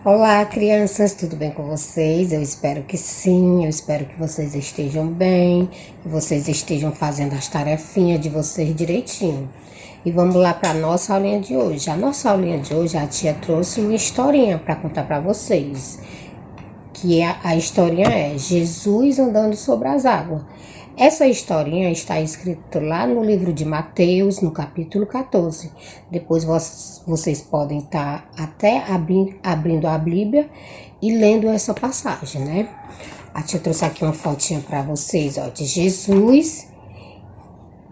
Olá, crianças, tudo bem com vocês? Eu espero que sim, eu espero que vocês estejam bem, que vocês estejam fazendo as tarefinhas de vocês direitinho. E vamos lá para a nossa aulinha de hoje. A nossa aulinha de hoje, a tia trouxe uma historinha para contar para vocês, que a historinha é Jesus andando sobre as águas. Essa historinha está escrita lá no livro de Mateus, no capítulo 14. Depois vocês podem estar até abrindo a Bíblia e lendo essa passagem, né? A tia trouxe aqui uma fotinha para vocês, ó, de Jesus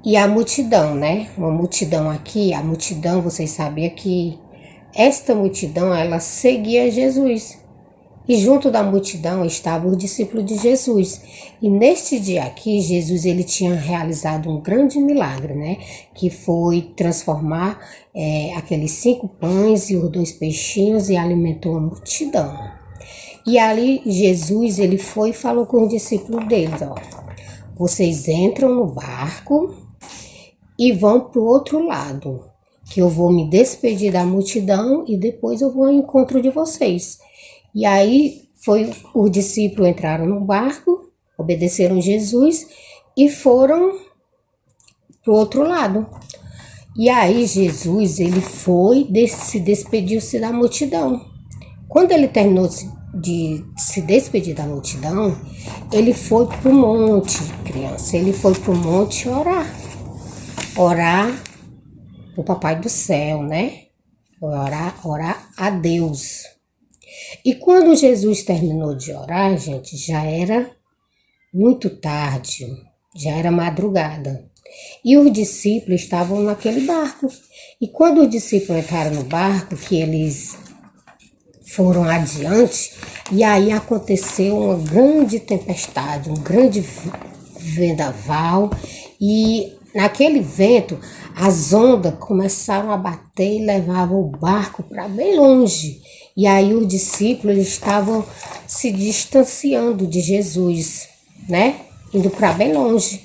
e a multidão, né? Uma multidão aqui, a multidão, vocês sabiam que esta multidão, ela seguia Jesus. E junto da multidão estavam os discípulos de Jesus. E neste dia aqui, Jesus ele tinha realizado um grande milagre, né? Que foi transformar aqueles 5 pães e os 2 peixinhos e alimentou a multidão. E ali Jesus ele foi e falou com os discípulos deles, ó. Vocês entram no barco e vão para o outro lado, que eu vou me despedir da multidão e depois eu vou ao encontro de vocês. E aí os discípulos entraram no barco, obedeceram Jesus e foram para o outro lado. E aí Jesus ele foi, se despediu-se da multidão. Quando ele terminou de se despedir da multidão, ele foi para o monte, criança. Ele foi para o monte orar para o Papai do Céu, né? Orar a Deus. E quando Jesus terminou de orar, gente, já era muito tarde, já era madrugada. E os discípulos estavam naquele barco. E quando os discípulos entraram no barco, que eles foram adiante, e aí aconteceu uma grande tempestade, um grande vendaval, e naquele vento as ondas começaram a bater e levavam o barco para bem longe. E aí os discípulos estavam se distanciando de Jesus, né? Indo para bem longe.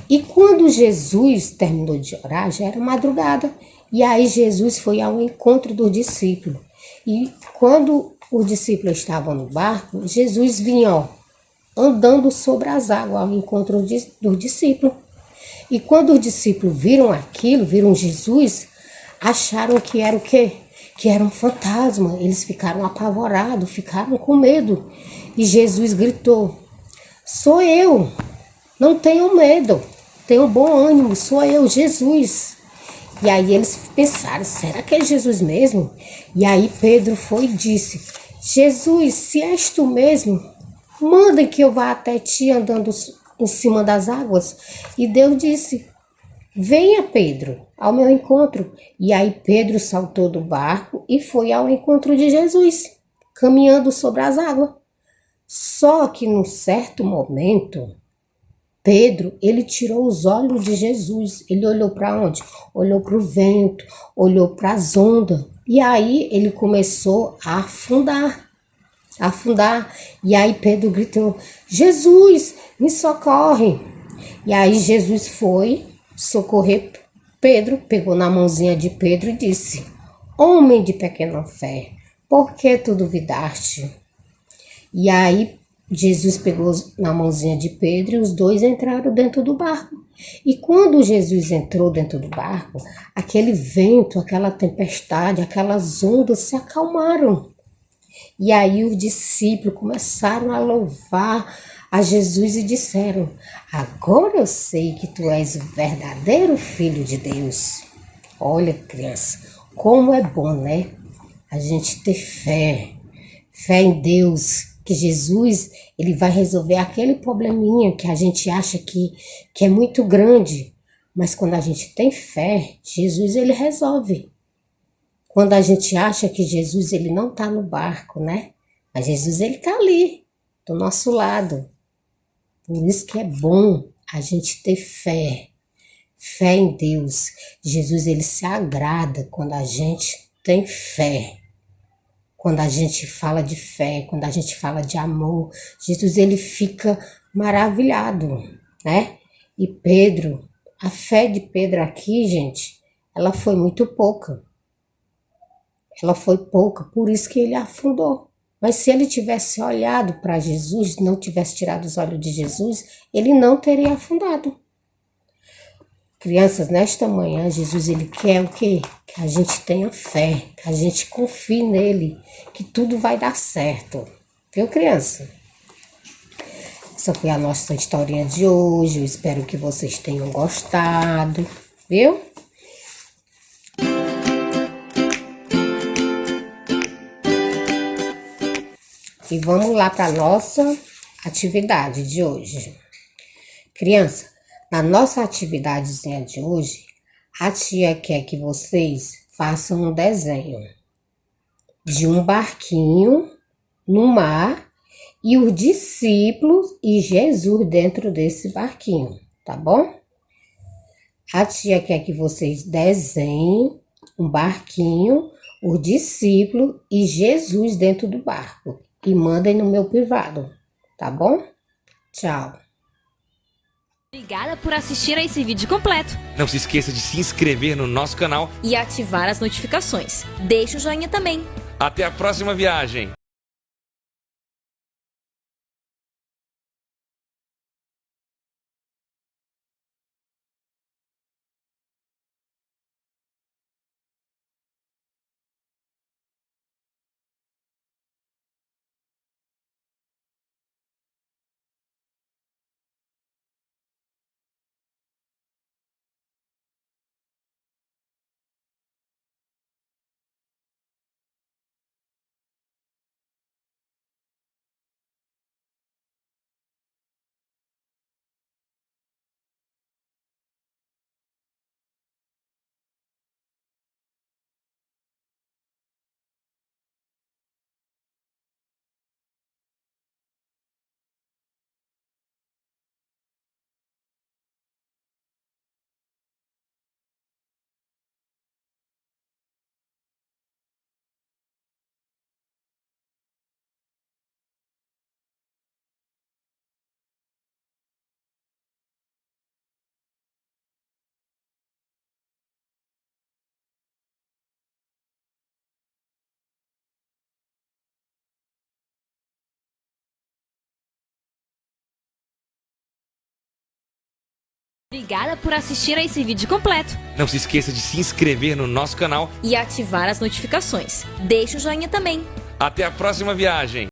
E quando Jesus terminou de orar, já era madrugada. E aí Jesus foi ao encontro dos discípulos. E quando os discípulos estavam no barco, Jesus vinha, ó, andando sobre as águas ao encontro dos discípulos. E quando os discípulos viram aquilo, viram Jesus, acharam que era o quê? Que era um fantasma. Eles ficaram apavorados, ficaram com medo. E Jesus gritou: sou eu, não tenham medo, tenham bom ânimo, sou eu, Jesus. E aí eles pensaram, será que é Jesus mesmo? E aí Pedro foi e disse: Jesus, se és tu mesmo, manda que eu vá até ti andando em cima das águas. E Deus disse: venha, Pedro, ao meu encontro. E aí Pedro saltou do barco e foi ao encontro de Jesus, caminhando sobre as águas. Só que num certo momento, Pedro, ele tirou os olhos de Jesus. Ele olhou para onde? Olhou para o vento, olhou para as ondas. E aí ele começou a afundar. E aí Pedro gritou: Jesus, me socorre. E aí Jesus foi socorrer Pedro, pegou na mãozinha de Pedro e disse: homem de pequena fé, por que tu duvidaste? E aí Jesus pegou na mãozinha de Pedro e os dois entraram dentro do barco. E quando Jesus entrou dentro do barco, aquele vento, aquela tempestade, aquelas ondas se acalmaram. E aí os discípulos começaram a louvar a Jesus e disseram: agora eu sei que tu és o verdadeiro Filho de Deus. Olha, criança, como é bom, né? A gente ter fé em Deus, que Jesus ele vai resolver aquele probleminha que a gente acha que é muito grande. Mas quando a gente tem fé, Jesus ele resolve. Quando a gente acha que Jesus ele não está no barco, né? Mas Jesus ele está ali, do nosso lado. Por isso que é bom a gente ter fé em Deus. Jesus ele se agrada quando a gente tem fé. Quando a gente fala de fé, quando a gente fala de amor, Jesus ele fica maravilhado, né? E Pedro, a fé de Pedro aqui, gente, ela foi muito pouca. Ela foi pouca, por isso que ele afundou. Mas se ele tivesse olhado para Jesus, não tivesse tirado os olhos de Jesus, ele não teria afundado. Crianças, nesta manhã, Jesus, ele quer o quê? Que a gente tenha fé, que a gente confie nele, que tudo vai dar certo. Viu, criança? Essa foi a nossa historinha de hoje. Eu espero que vocês tenham gostado, viu? E vamos lá para a nossa atividade de hoje. Criança, na nossa atividadezinha de hoje, a tia quer que vocês façam um desenho de um barquinho no mar e os discípulos e Jesus dentro desse barquinho, tá bom? A tia quer que vocês desenhem um barquinho, os discípulos e Jesus dentro do barco. E mandem no meu privado, tá bom? Tchau. Obrigada por assistir a esse vídeo completo. Não se esqueça de se inscrever no nosso canal. E ativar as notificações. Deixe o joinha também. Até a próxima viagem! Obrigada por assistir a esse vídeo completo. Não se esqueça de se inscrever no nosso canal. E ativar as notificações. Deixe o joinha também. Até a próxima viagem!